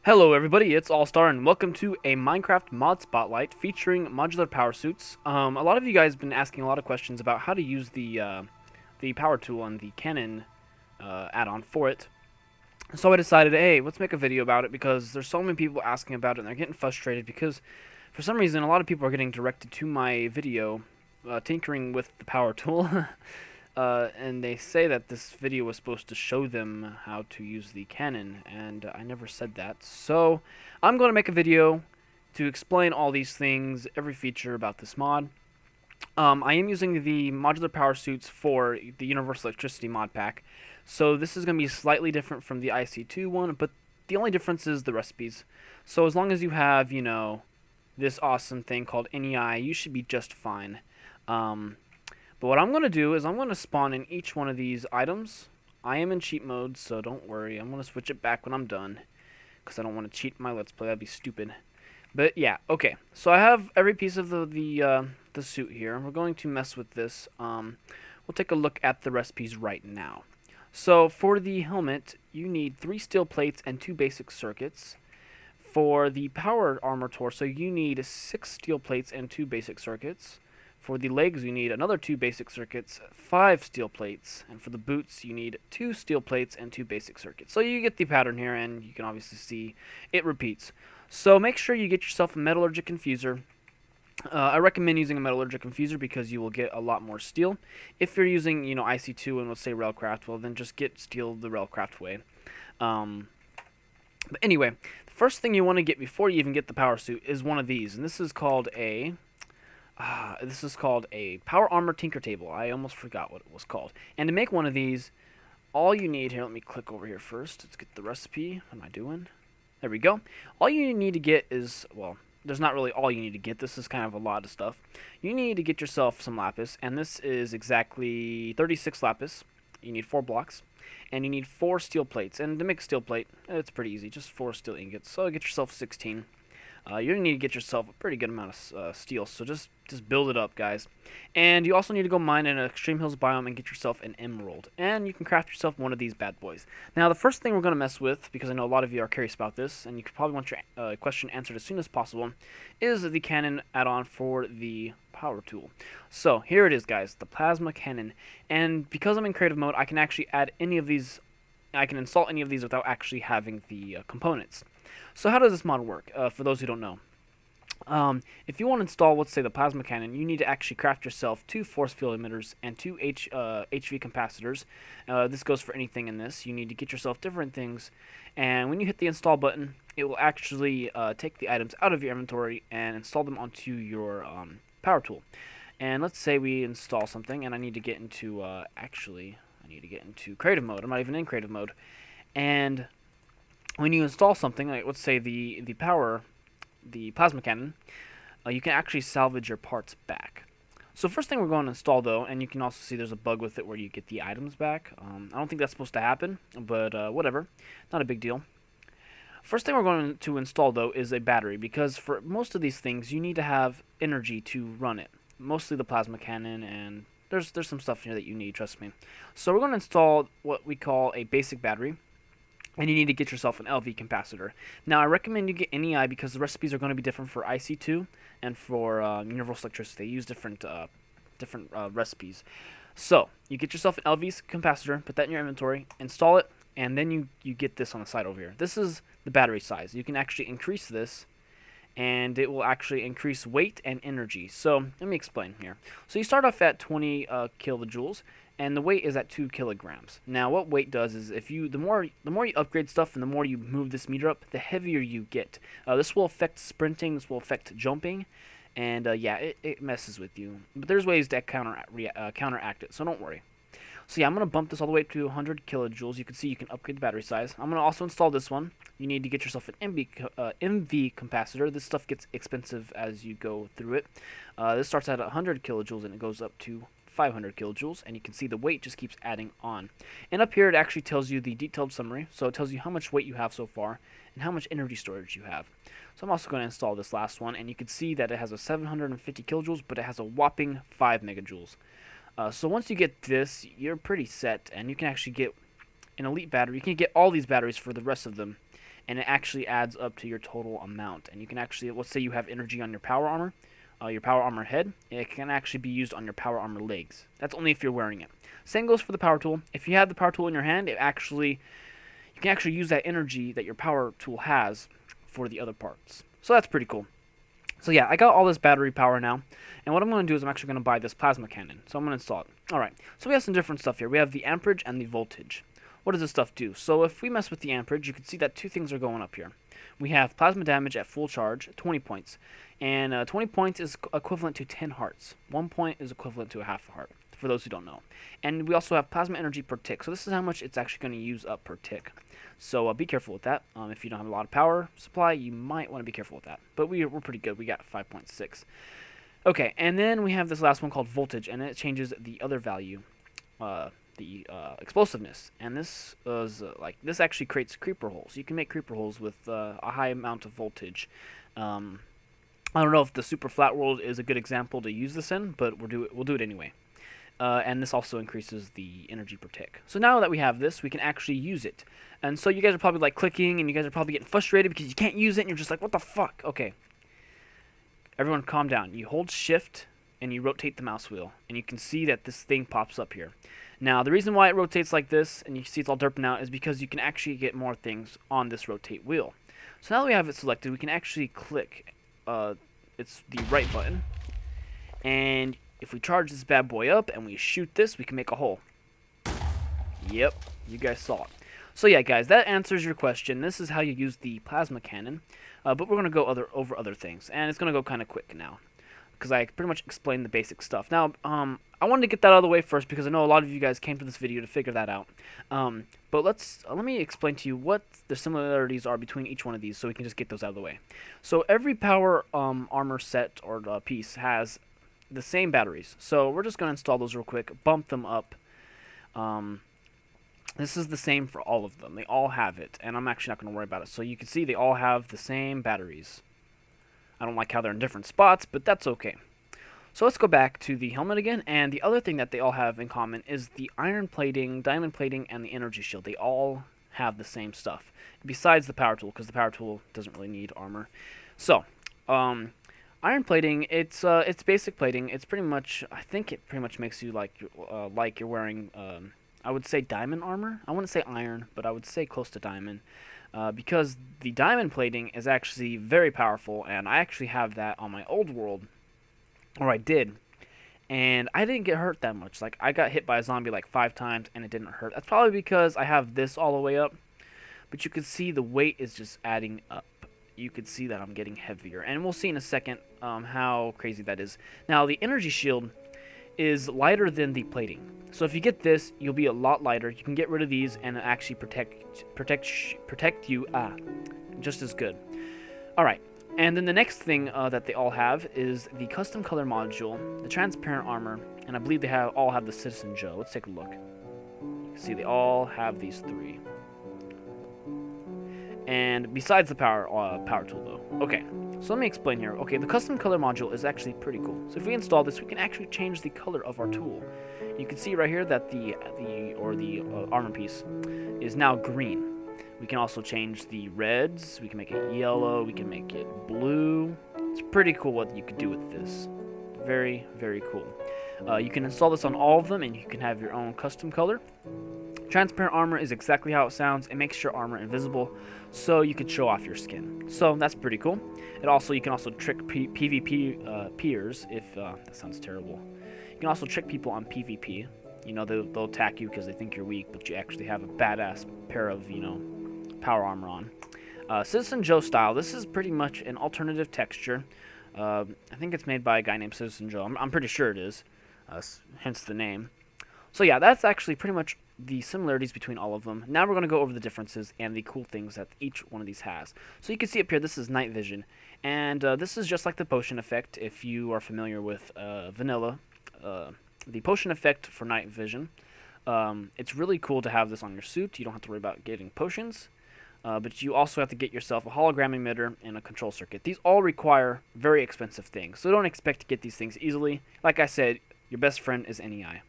Hello everybody, it's All-Star and welcome to a Minecraft mod spotlight featuring Modular Powersuits. A lot of you guys have been asking a lot of questions about how to use the power tool and the cannon add-on for it. So I decided, hey, let's make a video about it because there's so many people asking about it and they're getting frustrated because for some reason a lot of people are getting directed to my video tinkering with the power tool. And they say that this video was supposed to show them how to use the cannon, and I never said that. So I'm going to make a video to explain all these things, every feature about this mod. I am using the Modular Powersuits for the Universal Electricity mod pack, so this is going to be slightly different from the IC2 one, but the only difference is the recipes. So as long as you have, you know, this awesome thing called NEI, you should be just fine. But what I'm going to do is I'm going to spawn in each one of these items. I am in cheat mode, so don't worry. I'm going to switch it back when I'm done, because I don't want to cheat my Let's Play. That'd be stupid. But yeah, okay. So I have every piece of the suit here. We're going to mess with this. We'll take a look at the recipes right now. So for the helmet, you need 3 steel plates and 2 basic circuits. For the power armor torso, you need 6 steel plates and 2 basic circuits. For the legs, you need another 2 basic circuits, 5 steel plates, and for the boots, you need 2 steel plates and 2 basic circuits. So you get the pattern here, and you can obviously see it repeats. So make sure you get yourself a metallurgic infuser. I recommend using a metallurgic infuser because you will get a lot more steel. If you're using, you know, IC2 and let's say Railcraft, well then just get steel the Railcraft way. But anyway, the first thing you want to get before you even get the power suit is one of these, and this is called a power armor tinker table. I almost forgot what it was called. And to make one of these, all you need here, let me click over here first. Let's get the recipe. What am I doing? There we go. All you need to get is, well, there's not really all you need to get. This is kind of a lot of stuff. You need to get yourself some lapis, and this is exactly 36 lapis. You need 4 blocks, and you need 4 steel plates. And to make a steel plate, it's pretty easy, just 4 steel ingots. So get yourself 16. You're going to need to get yourself a pretty good amount of steel, so just build it up, guys. And you also need to go mine in an Extreme Hills biome and get yourself an emerald. And you can craft yourself one of these bad boys. Now, the first thing we're going to mess with, because I know a lot of you are curious about this, and you probably want your question answered as soon as possible, is the cannon add-on for the power tool. So, here it is, guys, the plasma cannon. And because I'm in creative mode, I can actually add any of these, I can install any of these without actually having the components. So how does this mod work, for those who don't know? If you want to install, let's say, the plasma cannon, you need to actually craft yourself 2 force field emitters and 2 HV capacitors. This goes for anything in this. You need to get yourself different things, and when you hit the install button, it will actually take the items out of your inventory and install them onto your power tool. And let's say we install something, and I need to get into, I need to get into creative mode. I'm not even in creative mode. And when you install something, like let's say the plasma cannon, you can actually salvage your parts back. So first thing we're going to install, though, and you can also see there's a bug with it where you get the items back. I don't think that's supposed to happen, but whatever, not a big deal. First thing we're going to install, though, is a battery, because for most of these things you need to have energy to run it. Mostly the plasma cannon, and there's some stuff here that you need, trust me. So we're going to install what we call a basic battery. And you need to get yourself an LV capacitor. Now, I recommend you get NEI because the recipes are going to be different for IC2 and for Universal Electricity. They use different recipes. So, you get yourself an LV capacitor, put that in your inventory, install it, and then you get this on the side over here. This is the battery size. You can actually increase this, and it will actually increase weight and energy. So, let me explain here. So, you start off at 20 kilojoules. And the weight is at 2 kilograms. Now, what weight does is if you the more you upgrade stuff and the more you move this meter up, the heavier you get. This will affect sprinting. This will affect jumping, and yeah, it messes with you. But there's ways to counteract it, so don't worry. So yeah, I'm gonna bump this all the way to 100 kilojoules. You can see you can upgrade the battery size. I'm gonna also install this one. You need to get yourself an MV capacitor. This stuff gets expensive as you go through it. This starts at 100 kilojoules and it goes up to 500 kilojoules, and you can see the weight just keeps adding on. And up here it actually tells you the detailed summary, so it tells you how much weight you have so far and how much energy storage you have. So I'm also going to install this last one, and you can see that it has a 750 kilojoules, but it has a whopping 5 megajoules. So once you get this, you're pretty set, and you can actually get an elite battery. You can get all these batteries for the rest of them, and it actually adds up to your total amount. And you can actually, let's say you have energy on your power armor head, it can actually be used on your power armor legs. That's only if you're wearing it. Same goes for the power tool. If you have the power tool in your hand, you can actually use that energy that your power tool has for the other parts. So that's pretty cool. So yeah, I got all this battery power now, and what I'm going to do is I'm actually going to buy this plasma cannon. So I'm going to install it. Alright, so we have some different stuff here. We have the amperage and the voltage. What does this stuff do? So if we mess with the amperage, you can see that two things are going up here. We have plasma damage at full charge, 20 points. And 20 points is equivalent to 10 hearts. 1 point is equivalent to a half a heart, for those who don't know. And we also have plasma energy per tick. So this is how much it's actually going to use up per tick. So be careful with that. If you don't have a lot of power supply, you might want to be careful with that. But we're pretty good. We got 5.6. Okay, and then we have this last one called voltage, and it changes the other value, the explosiveness. And this is this actually creates creeper holes. You can make creeper holes with a high amount of voltage. I don't know if the super flat world is a good example to use this in, but we'll do it anyway. And this also increases the energy per tick. So now that we have this, we can actually use it. And so you guys are probably like clicking, and you guys are probably getting frustrated because you can't use it, and you're just like, what the fuck? Okay. Everyone calm down. You hold shift, and you rotate the mouse wheel, and you can see that this thing pops up here. Now, the reason why it rotates like this, and you see it's all derping out, is because you can actually get more things on this rotate wheel. So now that we have it selected, we can actually click it's the right button, and if we charge this bad boy up and we shoot this, we can make a hole. Yep, you guys saw it. So yeah, guys, that answers your question. This is how you use the plasma cannon, but we're going to go over other things, and it's going to go kind of quick now, because I pretty much explained the basic stuff. Now, I wanted to get that out of the way first, because I know a lot of you guys came to this video to figure that out. But let me explain to you what the similarities are between each one of these, so we can just get those out of the way. So every power armor set or piece has the same batteries. So we're just going to install those real quick, bump them up. This is the same for all of them. They all have it, and I'm actually not going to worry about it. So you can see they all have the same batteries. I don't like how they're in different spots, but that's okay. So let's go back to the helmet again, and the other thing that they all have in common is the iron plating, diamond plating, and the energy shield. They all have the same stuff, besides the power tool, because the power tool doesn't really need armor. So, iron plating, it's basic plating. It's pretty much, I think it pretty much makes you like you're wearing, I would say diamond armor. I wouldn't say iron, but I would say close to diamond. Because the diamond plating is actually very powerful, and I actually have that on my old world, or I did, and I didn't get hurt that much. Like, I got hit by a zombie like 5 times, and it didn't hurt. That's probably because I have this all the way up, but you can see the weight is just adding up. You can see that I'm getting heavier, and we'll see in a second how crazy that is. Now, the energy shield is lighter than the plating. So if you get this, you'll be a lot lighter. You can get rid of these and actually protect you just as good. Alright, and then the next thing that they all have is the custom color module, the transparent armor, and I believe they all have the Citizen Joe. Let's take a look. You can see they all have these 3. And besides the power tool though. Okay, so let me explain here. Okay, the custom color module is actually pretty cool. So if we install this, we can actually change the color of our tool. You can see right here that the armor piece is now green. We can also change the reds. We can make it yellow. We can make it blue. It's pretty cool what you could do with this. Very, very cool. You can install this on all of them, and you can have your own custom color. Transparent armor is exactly how it sounds. It makes your armor invisible, so you can show off your skin. So that's pretty cool. You can also trick PvP peers if that sounds terrible. You can also trick people on PvP. You know, they'll attack you because they think you're weak, but you actually have a badass pair of power armor on. Citizen Joe style. This is pretty much an alternative texture. I think it's made by a guy named Citizen Joe. I'm pretty sure it is. Hence the name. So yeah, that's actually pretty much the similarities between all of them. Now we're going to go over the differences and the cool things that each one of these has. So you can see up here, this is night vision. And this is just like the potion effect, if you are familiar with vanilla. The potion effect for night vision. It's really cool to have this on your suit. You don't have to worry about getting potions. But you also have to get yourself a hologram emitter and a control circuit. These all require very expensive things. So don't expect to get these things easily. Like I said, your best friend is NEI.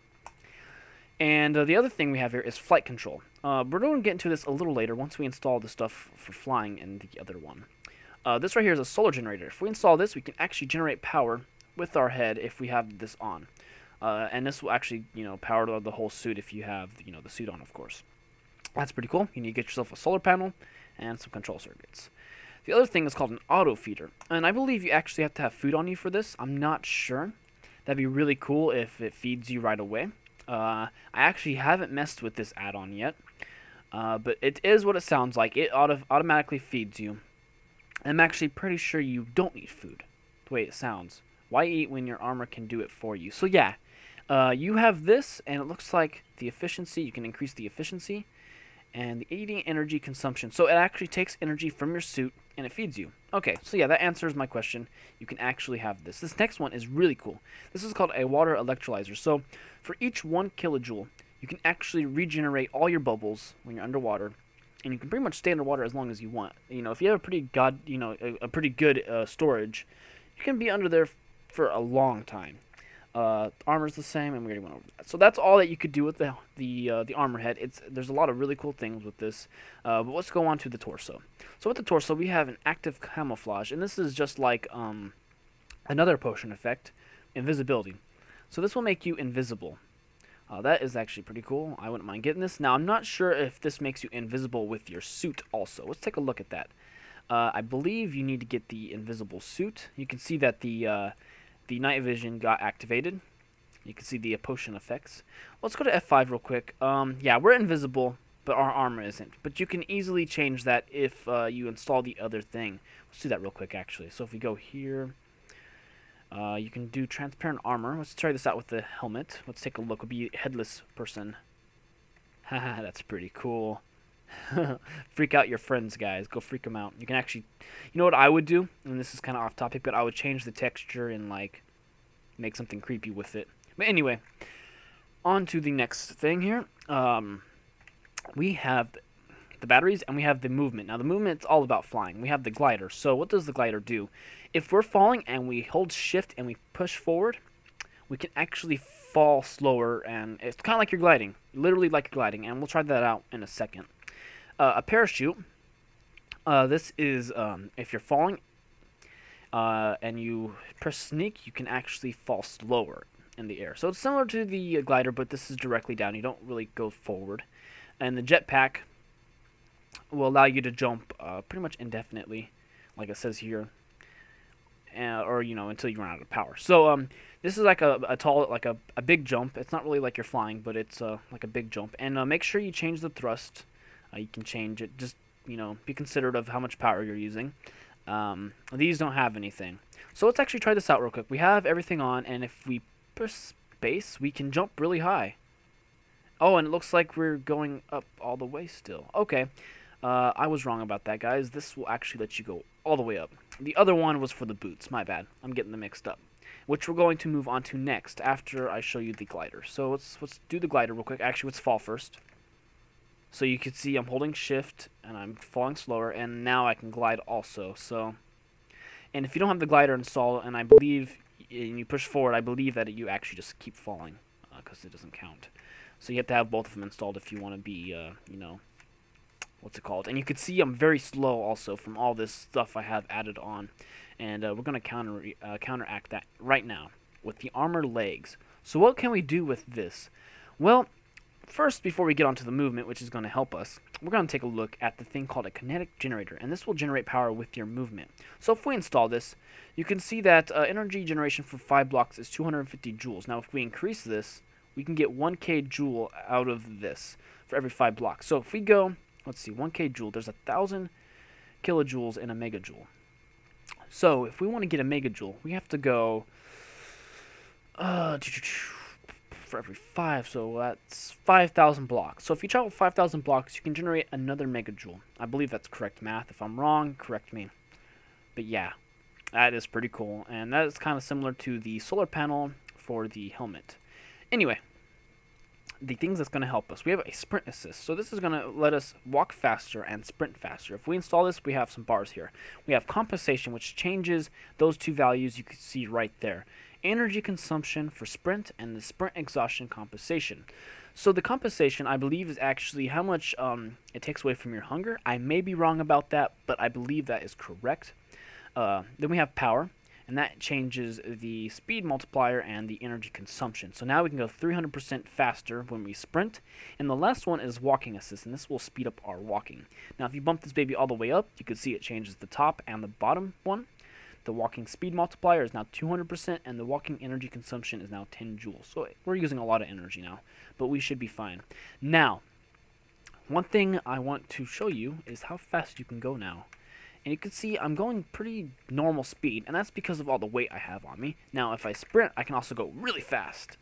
And the other thing we have here is flight control. we're going to get into this a little later once we install the stuff for flying in the other one. This right here is a solar generator. If we install this, we can actually generate power with our head if we have this on. And this will actually, power the whole suit if you have, the suit on, of course. That's pretty cool. You need to get yourself a solar panel and some control circuits. The other thing is called an auto feeder, and I believe you actually have to have food on you for this. I'm not sure. That'd be really cool if it feeds you right away. I actually haven't messed with this add-on yet, but it is what it sounds like. It automatically feeds you. I'm actually pretty sure you don't need food, the way it sounds. Why eat when your armor can do it for you? So yeah, you have this, and it looks like the efficiency, you can increase the efficiency, and the eating energy consumption. So it actually takes energy from your suit, and it feeds you. Okay, so yeah, that answers my question. You can actually have this. This next one is really cool. This is called a water electrolyzer. So for each 1 kilojoule, you can actually regenerate all your bubbles when you're underwater, and you can pretty much stay underwater as long as you want. If you have a pretty good storage, you can be under there for a long time. Armor's the same, and we already went over that. So that's all that you could do with the armor head. There's a lot of really cool things with this. But let's go on to the torso. So with the torso, we have an active camouflage, and this is just like another potion effect, invisibility. So this will make you invisible. That is actually pretty cool. I wouldn't mind getting this. Now, I'm not sure if this makes you invisible with your suit also. Let's take a look at that. I believe you need to get the invisible suit. You can see that the night vision got activated. You can see the potion effects. Let's go to F5 real quick. Yeah, we're invisible, but our armor isn't. But you can easily change that if you install the other thing. Let's do that real quick, actually. So if we go here, you can do transparent armor. Let's try this out with the helmet. Let's take a look. We'll be a headless person. Haha, that's pretty cool. Freak out your friends, guys. Go freak them out. You can actually, you know what I would do, and this is kind of off topic, but I would change the texture and like make something creepy with it. But anyway, on to the next thing here. We have the batteries and we have the movement. Now the movement is all about flying. We have the glider. So what does the glider do? If we're falling and we hold shift and we push forward, we can actually fall slower, and it's kind of like you're gliding, literally like you're gliding, and we'll try that out in a second. A parachute, this is if you're falling and you press sneak, you can actually fall slower in the air. So it's similar to the glider, but this is directly down. You don't really go forward. And the jetpack will allow you to jump pretty much indefinitely, like it says here, or until you run out of power. So this is like a tall, like a big jump. It's not really like you're flying, but it's like a big jump. And make sure you change the thrust. You can change it. Just be considerate of how much power you're using. These don't have anything. So let's actually try this out real quick. We have everything on, and if we press space, we can jump really high. Oh, and it looks like we're going up all the way still. Okay. I was wrong about that, guys. This will actually let you go all the way up. The other one was for the boots. My bad. I'm getting them mixed up. Which we're going to move on to next after I show you the glider. So let's do the glider real quick. Actually, let's fall first. So you can see I'm holding shift and I'm falling slower, and now I can glide also. So, and if you don't have the glider installed, and I believe, and you push forward, I believe that you actually just keep falling because it doesn't count. So you have to have both of them installed if you want to be, what's it called? And you can see I'm very slow also from all this stuff I have added on. And we're going to counteract that right now with the armor legs. So what can we do with this? Well, first, before we get onto the movement, which is going to help us, we're going to take a look at the thing called a kinetic generator, and this will generate power with your movement. So if we install this, you can see that energy generation for 5 blocks is 250 joules. Now if we increase this, we can get 1k joule out of this for every 5 blocks. So if we go, let's see, 1k joule, there's 1,000 kilojoules in a megajoule. So if we want to get a megajoule, we have to go for every 5, so that's 5,000 blocks. So if you travel 5,000 blocks, you can generate another megajoule. I believe that's correct math. If I'm wrong, correct me. But yeah, that is pretty cool, and that is kind of similar to the solar panel for the helmet. Anyway, the things that's going to help us. We have a sprint assist, so this is going to let us walk faster and sprint faster. If we install this, we have some bars here. We have compensation, which changes those two values you can see right there. energy consumption for sprint, and the sprint exhaustion compensation. So the compensation, I believe, is actually how much it takes away from your hunger. I may be wrong about that, but I believe that is correct. Then we have power, and that changes the speed multiplier and the energy consumption. So now we can go 300% faster when we sprint. And the last one is walking assist, and this will speed up our walking. Now if you bump this baby all the way up, you can see it changes the top and the bottom one. The walking speed multiplier is now 200%, and the walking energy consumption is now 10 joules. So we're using a lot of energy now, but we should be fine. Now, one thing I want to show you is how fast you can go now. And you can see I'm going pretty normal speed, and that's because of all the weight I have on me. Now, if I sprint, I can also go really fast.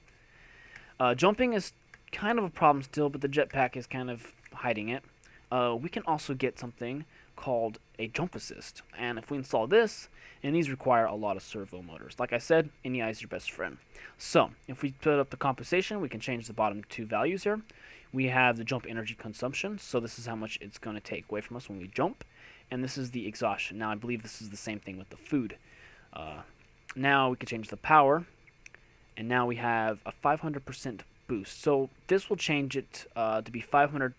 Jumping is kind of a problem still, but the jetpack is kind of hiding it. We can also get something called a jump assist, and if we install this, and these require a lot of servo motors. Like I said, NEI is your best friend. So, if we put up the compensation, we can change the bottom two values here. We have the jump energy consumption, so this is how much it's going to take away from us when we jump. And this is the exhaustion. Now I believe this is the same thing with the food. Now we can change the power, and now we have a 500% boost. So this will change it to be 500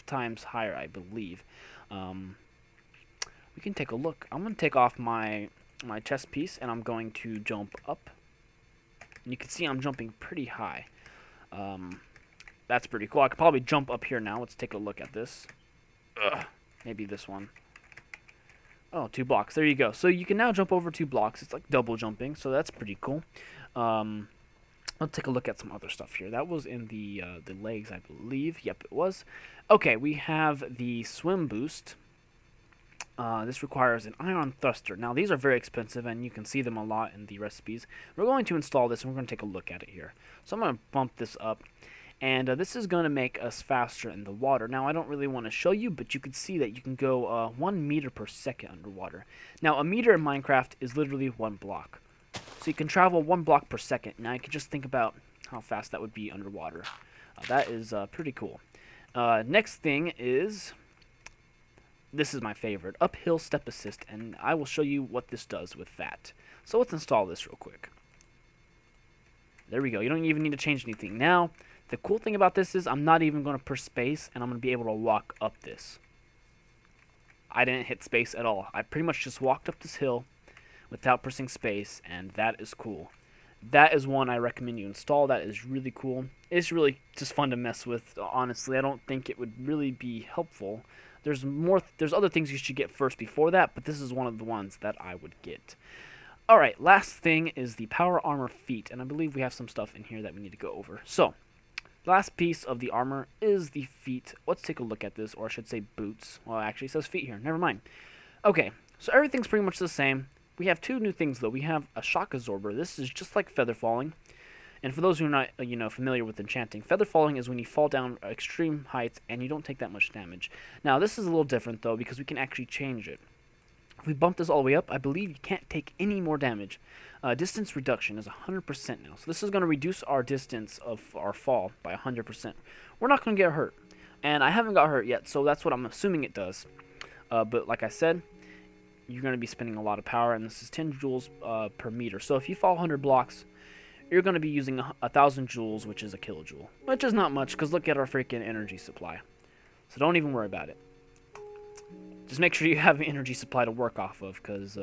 times higher, I believe. We can take a look. I'm going to take off my chest piece, and I'm going to jump up. And you can see I'm jumping pretty high. That's pretty cool. I could probably jump up here now. Let's take a look at this. Maybe this one. Oh, 2 blocks. There you go. So you can now jump over 2 blocks. It's like double jumping, so that's pretty cool. Let's take a look at some other stuff here. That was in the legs, I believe. Yep, it was. Okay, we have the swim boost. This requires an ion thruster. Now, these are very expensive, and you can see them a lot in the recipes. We're going to install this, and we're going to take a look at it here. So I'm going to bump this up. And this is going to make us faster in the water. Now, I don't really want to show you, but you can see that you can go 1 meter per second underwater. Now, a meter in Minecraft is literally 1 block. So you can travel 1 block per second. Now, you can just think about how fast that would be underwater. That is pretty cool. Next thing is, this is my favorite, uphill step assist. And I will show you what this does with that. So let's install this real quick. There we go. You don't even need to change anything. Now, the cool thing about this is I'm not even going to push space, and I'm going to be able to walk up this. I didn't hit space at all. I pretty much just walked up this hill without pressing space, and that is cool. That is one I recommend you install. That is really cool. It's really just fun to mess with, honestly. I don't think it would really be helpful. There's other things you should get first before that, but this is one of the ones that I would get. Alright, last thing is the power armor feet, and I believe we have some stuff in here that we need to go over. So, last piece of the armor is the feet. Let's take a look at this, or I should say boots. Well, it actually says feet here. Never mind. Okay, so everything's pretty much the same. We have 2 new things, though. We have a shock absorber. This is just like feather falling. And for those who are not, familiar with enchanting, feather falling is when you fall down extreme heights and you don't take that much damage. Now, this is a little different, though, because we can actually change it. If we bump this all the way up, I believe you can't take any more damage. Distance reduction is 100% now. So this is going to reduce our distance of our fall by 100%. We're not going to get hurt. And I haven't got hurt yet, so that's what I'm assuming it does. But like I said, you're going to be spending a lot of power, and this is 10 joules per meter. So if you fall 100 blocks, you're going to be using 1,000 joules, which is a kilojoule. Which is not much, because look at our freaking energy supply. So don't even worry about it. Just make sure you have an energy supply to work off of, because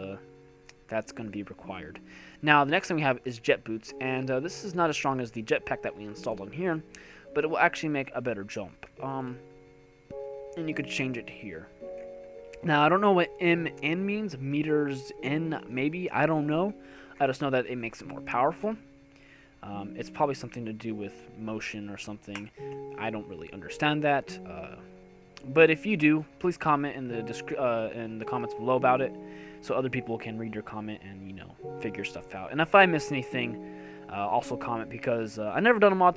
that's going to be required. Now, the next thing we have is jet boots, and this is not as strong as the jetpack that we installed on here, but it will actually make a better jump. And you could change it here. Now, I don't know what MN means, meters in, maybe, I don't know. I just know that it makes it more powerful. It's probably something to do with motion or something. I don't really understand that. But if you do, please comment in the comments below about it, so other people can read your comment and figure stuff out. And if I miss anything, also comment, because I've never done a mod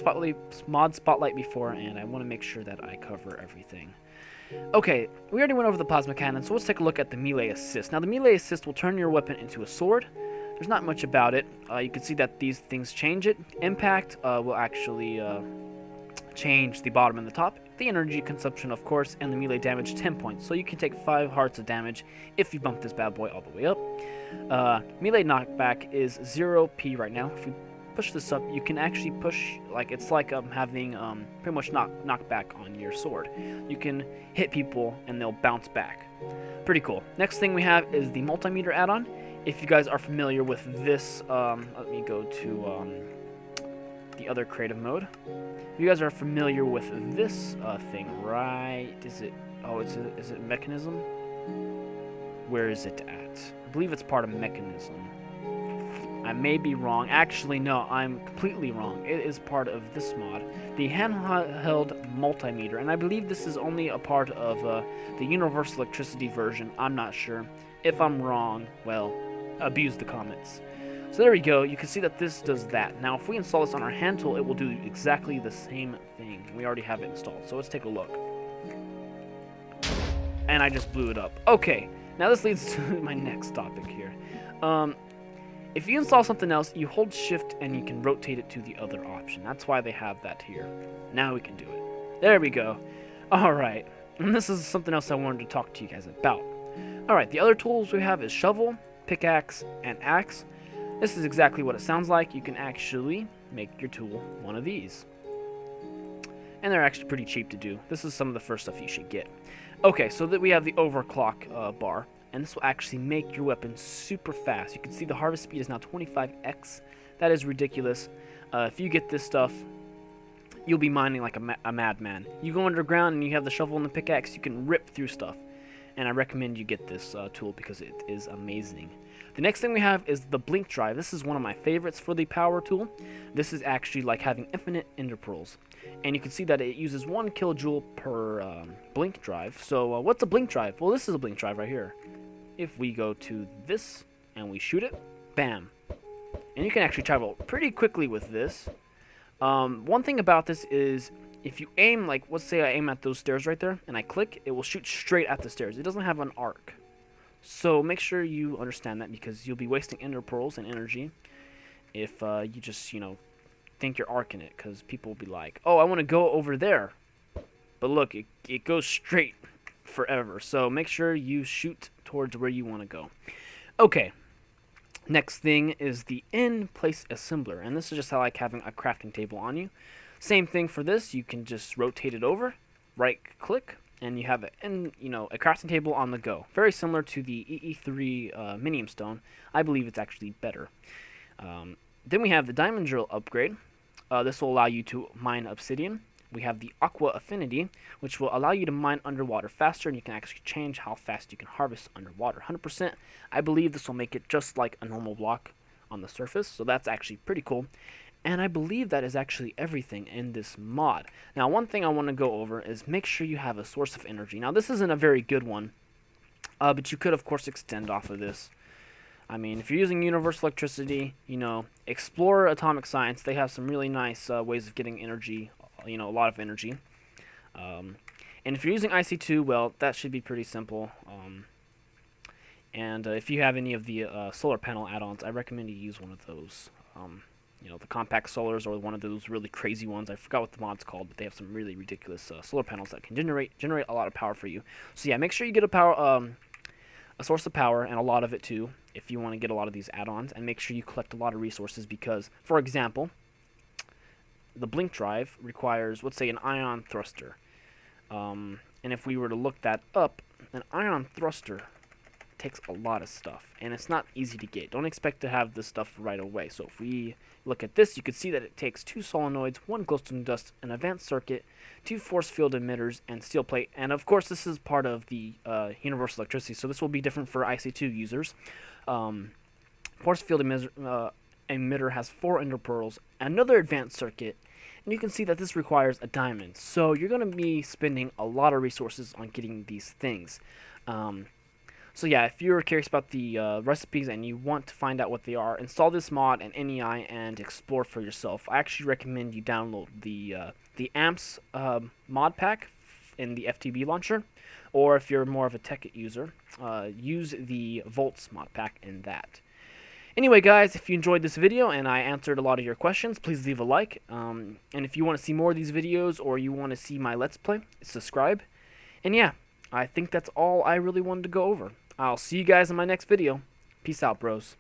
spotlight before, and I want to make sure that I cover everything. Okay, we already went over the plasma cannon, so let's take a look at the melee assist. Now, the melee assist will turn your weapon into a sword. There's not much about it. You can see that these things change it. Impact will actually change the bottom and the top, the energy consumption of course, and the melee damage 10 points. So you can take 5 hearts of damage if you bump this bad boy all the way up. Melee knockback is 0p right now. If you push this up, you can actually push, like it's like having pretty much knockback on your sword. You can hit people and they'll bounce back. Pretty cool. Next thing we have is the multimeter add-on. If you guys are familiar with this, let me go to the other creative mode. If you guys are familiar with this thing, right? Is it? Oh, is it mechanism? Where is it at? I believe it's part of mechanism. I may be wrong. Actually, no, I'm completely wrong. It is part of this mod, the handheld multimeter, and I believe this is only a part of the universal electricity version. I'm not sure. If I'm wrong, well, abuse the comments. So there we go. You can see that this does that. Now, if we install this on our hand tool, it will do exactly the same thing. We already have it installed, so let's take a look. And I just blew it up. Okay, now this leads to my next topic here. If you install something else, you hold shift and you can rotate it to the other option. That's why they have that here. Now we can do it. There we go. Alright, and this is something else I wanted to talk to you guys about. Alright, the other tools we have is shovel, pickaxe, and axe. This is exactly what it sounds like. You can actually make your tool one of these. And they're actually pretty cheap to do. This is some of the first stuff you should get. Okay, so that we have the overclock bar. And this will actually make your weapon super fast. You can see the harvest speed is now 25x. That is ridiculous. If you get this stuff, you'll be mining like a madman. You go underground and you have the shovel and the pickaxe, you can rip through stuff. And I recommend you get this tool because it is amazing. The next thing we have is the blink drive. This is one of my favorites for the power tool. This is actually like having infinite ender pearls. And you can see that it uses 1 kilojoule per blink drive. So what's a blink drive? Well, this is a blink drive right here. If we go to this and we shoot it, bam. And you can actually travel pretty quickly with this. One thing about this is if you aim, like let's say I aim at those stairs right there and I click, it will shoot straight at the stairs. It doesn't have an arc. So make sure you understand that because you'll be wasting ender pearls and energy if you just, you know, think you're arcing it, because people will be like, oh, I want to go over there. But look, it goes straight forever. So make sure you shoot towards where you want to go. Okay, next thing is the in-place assembler, and this is just how like having a crafting table on you. Same thing for this. You can just rotate it over, right click, and you have a crafting table on the go. Very similar to the EE3 minium stone. I believe it's actually better. Then we have the diamond drill upgrade. This will allow you to mine obsidian. We have the Aqua Affinity, which will allow you to mine underwater faster, and you can actually change how fast you can harvest underwater. 100%. I believe this will make it just like a normal block on the surface, so that's actually pretty cool. And I believe that is actually everything in this mod. Now, one thing I want to go over is make sure you have a source of energy. Now, this isn't a very good one, but you could, of course, extend off of this. I mean, if you're using universal electricity, you know, explore atomic science. They have some really nice ways of getting energy, you know, a lot of energy. And if you're using IC2, well, that should be pretty simple. And if you have any of the solar panel add-ons, I recommend you use one of those. You know, the compact solars or one of those really crazy ones. I forgot what the mod's called, but they have some really ridiculous solar panels that can generate a lot of power for you. So yeah, make sure you get a source of power, and a lot of it too, if you want to get a lot of these add-ons, and make sure you collect a lot of resources because, for example, the blink drive requires, let's say, an ion thruster. And if we were to look that up, an ion thruster takes a lot of stuff, and it's not easy to get. Don't expect to have this stuff right away. So if we look at this, you can see that it takes 2 solenoids, 1 glowstone dust, an advanced circuit, 2 force field emitters, and steel plate. And of course, this is part of the universal electricity, so this will be different for IC2 users. Force field emitter has 4 ender pearls, another advanced circuit, and you can see that this requires a diamond. So you're going to be spending a lot of resources on getting these things. So yeah, if you're curious about the recipes and you want to find out what they are, install this mod and NEI and explore for yourself. I actually recommend you download the Ampz mod pack in the FTB launcher, or if you're more of a Tekkit user, use the Voltz mod pack in that. Anyway, guys, if you enjoyed this video and I answered a lot of your questions, please leave a like. And if you want to see more of these videos or you want to see my Let's Play, subscribe. And yeah, I think that's all I really wanted to go over. I'll see you guys in my next video. Peace out, bros.